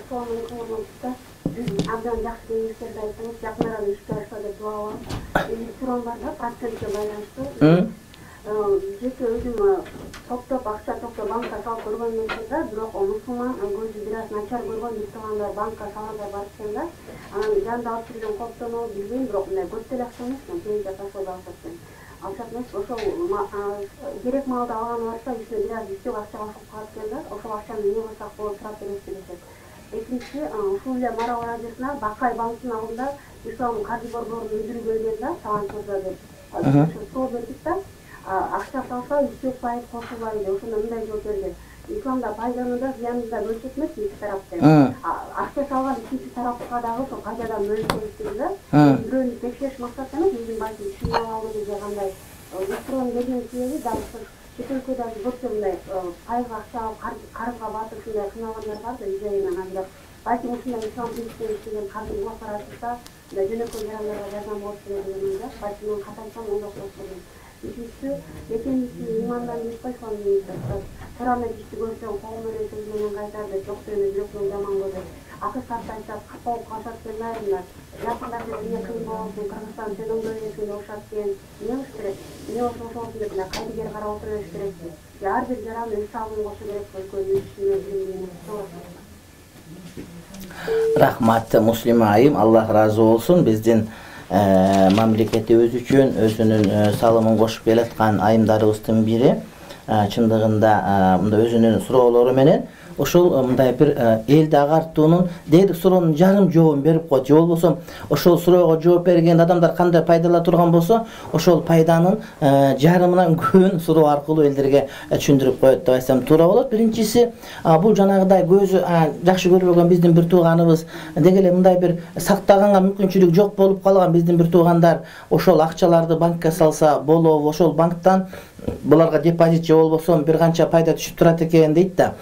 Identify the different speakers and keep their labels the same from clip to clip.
Speaker 1: ошонун көңүлүндө абдан жакшы кеңештерди айттыңыз, жакын арада ишке ашса деп дуа кылам. Суроо бар да, процентке байланыштуу. Жеке өзүм топтоп акча топтоп банкка салып көргөн эмесмин да, бирок мусулман көзү бир аз начар көргөн мусулмандар банкка салгандар бар экен да. Анан жанында алып жүргөн коптону билбейм, бирок мындай көп деле акча эмес, кийинче ташып алышат экен. Алышат эмес, ошол керек маалда алганы барса, үстүнө бир аз үстүк акча кошуп калат экен да. Ошол акчаны эмне кылсак болот сурап бересиз дешет. Экинчи, ушул эле Марал радиосуна Бакай банктын алдында ислам каржы борборунун өкүлү келген да, салам көрсө деп. Суроо бердик да. Акча салса үстүк пайыз кошулбайбы, ошондо мындай жооп берди. Исламда пайданы да зыянды да бөлүшөт эмес эки тараптан. Акча салган экинчи тарапка дагы ошо пайдадан бөлүшөт дейт да. Бирөөнү текшериш максатында эмес, өзүм балким түшүнүп алды же кандай. Суроонун келген себеби дагы чет өлкөдөгү көптөр мындай пайызга акча алып карызга батып ушундай кыйналгандар бар да, үйдөн анан балким ушундай ислам принципине иштеген каржы блоктор ачылса, мындай жөнөкөй жарандарга жардам болот деп ойлойм да. Балким мен ката айтсам ондой болот. Üçüncüsü, yetenlisi imandan bir koysan neyse, Kur'an'da kişi görsen, kovumları sözünden kaytardı, çok sözünü blokluğun zaman gözü. Akıl sartaysa, kapalı kalşat kenarlar, yakındaki dünya kıyım olsun, Kırgızstan senin bölgesinde oşatken, ne iştirek, ne olsun diye kaydı geri kara oturuyor iştirekti. Her bir yaran hesabını koşu gerek koyduğunu düşünüyor, bilimliğine sorasın.
Speaker 2: Rahmat Muslima ayım, Allah razı olsun bizden. Мамлекетибиз үчүн өзүнүн салымын кошуп келаткан айымдарыбыздын бири чындыгында мындай өзүнүн суроолору менен ошол мындай бир элди агартуунун дээдик суроонун жарым жообун берип коет. Же болбосо ошол суроого жооп берген адамдар кандай пайдала турган болсо, ошол пайданын жарымынан көбүн суроо аркылуу элдерге түшүндүрүп коет деп айтсам туура болот. Биринчиси, бул жанагыдай көзү жакшы көрбөгөн биздин бир тууганыбыз деги эле мындай бир сактаганга мүмкүнчүлүк жок болуп калган биздин бир туугандар ошол акчаларды банкка салса болобу, ошол банктан буларга депозит же болбосо бир канча пайда түшүп турат экен дейт да.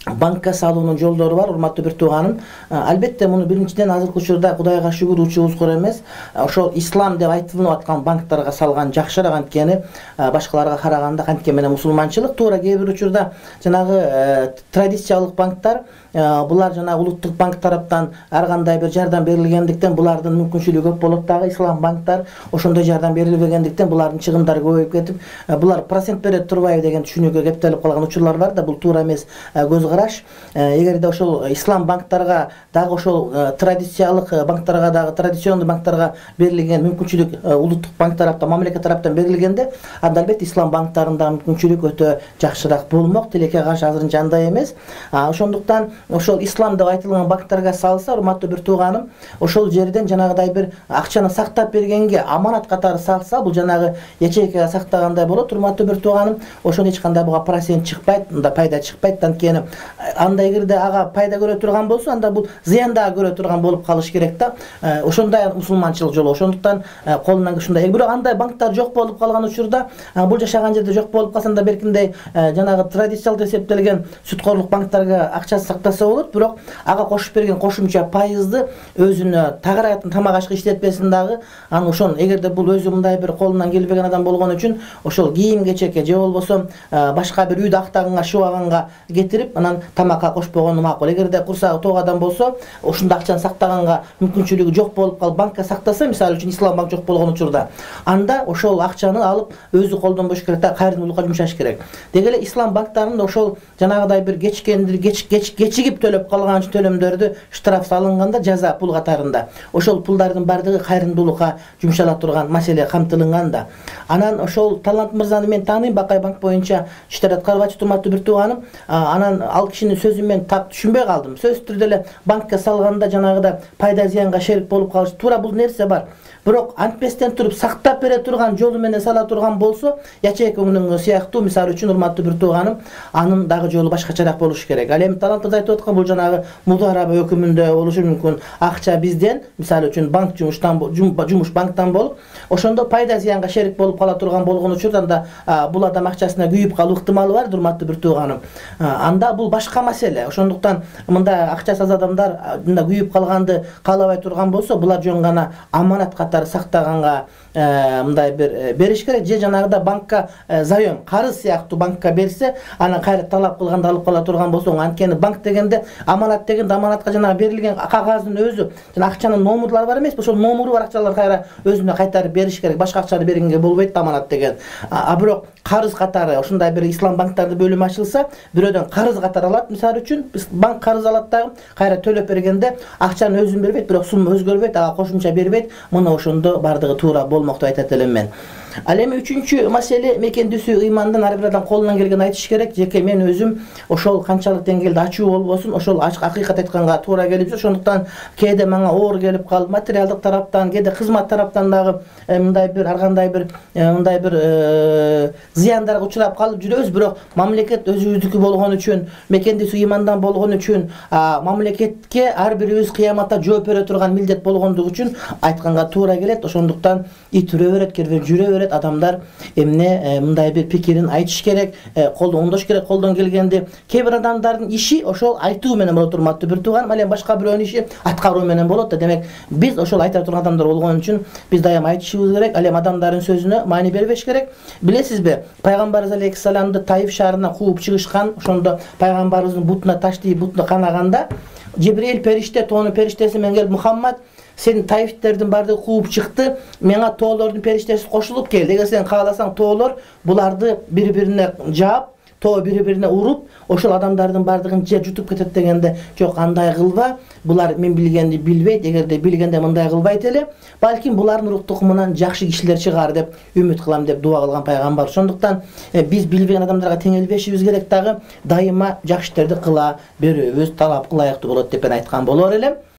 Speaker 2: Банкка салуунун жолдору бар, урматтуу бир тууганым. Албетте муну биринчиден азыркы учурда Кудайга шүгүр учубузгур эмес, ошол ислам деп айтылып аткан банктарга салган жакшыраак, анткени башкаларга караганда анткени менен мусулманчылык туура кээ бир учурда жанагы традициялык банктар булар жана улуттук банк тараптан ар кандай бир жардам берилгендиктен булардын мүмкүнчүлүгү көп болот дагы. Ислам банктар ошондой жардам берилбегендиктен булардын чыгымдары көбөйүп кетип, булар процент берет турбайбы деген түшүнүүгө кептелип калган учурлар бар да. Бул туура эмес көз караш. Эгерде ошол ислам банктарга дагы ошол традициялык банктарга дагы традиционный банктарга берилген мүмкүнчүлүк улуттук банк тараптан, мамлекет тараптан берилгенде, анда албетте ислам банктарында мүмкүнчүлүк өтө жакшыраак болмок. Тилекке каршы азырынча андай эмес. Ошондуктан ошол ислам деп айтылган банктарга салса, урматтуу бир тууганым, ошол жерден жанагыдай бир акчаны сактап бергенге аманат катары салса, бул жанагы ячейкага сактагандай болот. Урматтуу бир тууганым, ошондо эч кандай буга процент чыкпайт, мында пайда чыкпайт. Анткени анда эгерде ага пайда көрө турган болсо, анда бул зыян да көрө турган болуп калыш керек да. Ошондой мусулманчылык жолу. Ошондуктан колунан ушундай. Бирок андай банктар жок болуп калган учурда, бул жашаган жерде жок болуп калсанда белкиндей жанагы традициялык эсептелген сүткорлук банктарга акча сактаса болот. Бирок ага кошуп берген кошумча пайызды өзүнө тагыратын тамак ашкы иштетпесин дагы. Анан ошон эгерде бул өзү мындай бир колунан келбеген адам болгон үчүн ошол кийим кечекке же болбосо башка бир үйдү актаганга, шубаганга кетирип, анан тамакка кошпогону макул. Эгерде курсагы ток адам болсо, ошондо акчаны сактаганга мүмкүнчүлүгү жок болуп калып банкка сактаса, мисалы үчүн ислам банк жок болгон учурда, анда ошол акчаны алып өзү колдонбош керек да, кайрымдуулукка жумшаш керек. Деги эле ислам банктарында ошол жанагыдай бир кечигип төлөп калган төлөмдөрдү штраф салынганда жаза пул катарында, ошол пулдардын бардыгы кайрымдуулукка жумшала турган маселе камтылынган да. Анан ошол Талант мырзаны мен тааныйм, Бакай банк боюнча иштер аткарып атчу, урматтуу бир тууганым. Анан ал кишинин сөзүн мен так түшүнбөй калдым. Сөзсүз түрдө эле банкка салганда жанагыда пайда зыянга шерик болуп калыш туура, бул нерсе бар. Бирок антпестен туруп сактап бере турган жолу менен сала турган болсо, ячейканын сыяктуу, мисалы үчүн урматтуу бир тууганым, анын дагы жолу башкачараак болуш керек. Ал эми Талант айтып аткан бул жанагы мудараба өкүмүндө болушу мүмкүн. Акча бизден, мисалы үчүн банк жумуш банктан болуп, ошондо пайда зыянга шерик болуп кала турган болгон учурда бул адам акчасына күйүп калуу ыктымалы бар, урматтуу бир тууганым. Анда бул бул башка маселе. Ошондуктан мындай акчасыз адамдар мындай күйүп калганды каалабай турган болсо, булар жөн гана аманат катары сактаганга мындай бир бериш керек, же жанагыда банкка заем, карыз сыяктуу банкка берсе, анан кайра талап кылганда алып кала турган болсоң, анткени банк дегенде аманат дегенде аманатка жанагы берилген кагаздын өзү, жана акчанын номурлары бар эмеспи? Ошол номуру бар акчалар кайра өзүнө кайтарып бериш керек. Башка акчаны бергенге болбойт аманат деген. Бирок карыз катары ошондой бир ислам банктарды бөлүмү ачылса, бирөөдөн карыз катары алат. Мисалы үчүн банк карыз алат дагы, кайра төлөп бергенде акчаны өзүн бербейт, бирок сумма өзгөрбөйт, ага кошумча бербейт. Мына ошондо бардыгы туура болмок деп айтат элем мен. Ал эми үчүнчү маселе, мекендүүсү ыймандан ар бир адам колунан келген айтыш керек. Жеке мен өзүм ошол канчалык деңгээлде ачуу болбосун, ошол акыйкат айтканга туура келип жүр. Ошондуктан кээде мага оор келип калып, материалдык тараптан, кээде кызмат тараптан дагы мындай бир ар кандай бир мындай бир зыяндарга учурап калып жүрөбүз. Бирок мамлекет өзүбүздүкү болгон үчүн, мекендүүсү ыймандан болгон үчүн, мамлекетке ар бирибиз кыяматта жооп бере турган милдет болгондугу үчүн айтканга туура келет. Ошондуктан ит үрө берет, кербер жүрө берет. Адамдар эмне мындай бир пикирин айтыш керек, оңдош керек колдон келгенде. Кээ бир адамдардын иши ошол айтуу менен болот, урматтуу бир тууган, ал эми башка бирөөнүн иши аткаруу менен болот да. Демек, биз ошол айта турган адамдар болгон үчүн биз дайым айтышыбыз керек. Ал эми адамдардын сөзүнө маани бербеш керек. Билесизби, пайгамбарыбыз алейхиссаламды Таиф шаарына кууп чыгышкан, ошондо пайгамбарыбыздын бутуна таш тийип бутуна канаганда, Жибрил периште, тоонун периштеси менен келип, Мухаммад, сен Таифтердин бардыгы кууп чыкты, мага тоолордун периштеси кошулуп келди. Эгер сен кааласаң, тоолор буларды бири-бирине жаап, тоо бири-бирине уруп, ошол адамдардын бардыгын жер жутуп кетет дегенде, жок, андай кылба. Булар мен билгенди билбейт, эгерде билгенде мындай кылбайт эле. Балким булардын урук тукумунан жакшы кишилер чыгаар деп үмүт кылам деп дуа кылган пайгамбар. Ошондуктан биз билбеген адамдарга теңелбешибиз керек, дагы дайыма жакшы иштерди кыла берүүбүз талап кылайыктуу болот деп мен айткан болор элем.